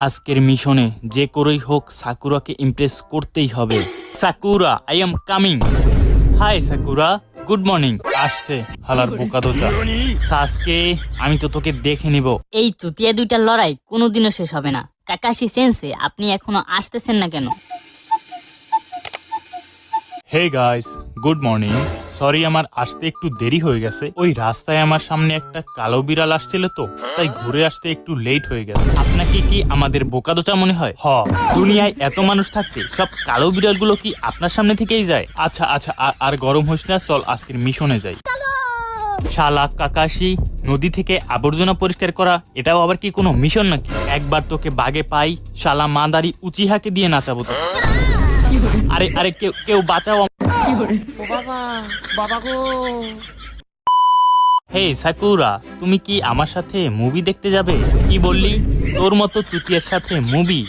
আজকের মিশনে যে করেই হোক সাকুরাকে ইমপ্রেস করতেই হবে। Sakura, I am coming. Hi Sakura, good morning. আসছে হালার বোকাদোচা। সাসকে, আমি তো তোকে দেখে নিব। এই চুতিয়া দুইটার লড়াই কোনোদিনও শেষ হবে না। কাকাশি সেন্সে, আপনি এখনো আসতেছেন না কেন? Hey guys, good morning. Sorry, আমার আসতে একটু দেরি হয়ে গেছে। ওই রাস্তায় আমার সামনে একটা কালো বিড়াল আসছিল, তো তাই ঘুরে আসতে একটু লেট হয়ে গেছে। আপনাকে কি আমাদের বোকাদোচা মনে হয়? দুনিয়ায় এত মানুষ থাকতে সব কালো বিড়ালগুলো কি আপনার সামনে থেকেই যায়? আচ্ছা আচ্ছা, আর গরম হোস না, চল আজকের মিশনে যাই। শালা কাকাশি, নদী থেকে আবর্জনা পরিষ্কার করা এটাও আবার কি কোনো মিশন নাকি? একবার তোকে বাগে পাই, শালা মাদারি উচিহাকে দিয়ে নাচাবো তো। আরে আরে, কেউ কেউ বাঁচাও। হে সাকুরা, তুমি কি আমার সাথে মুভি দেখতে যাবে? কি বললি? তোর মতো চুতিয়ার সাথে মুভি?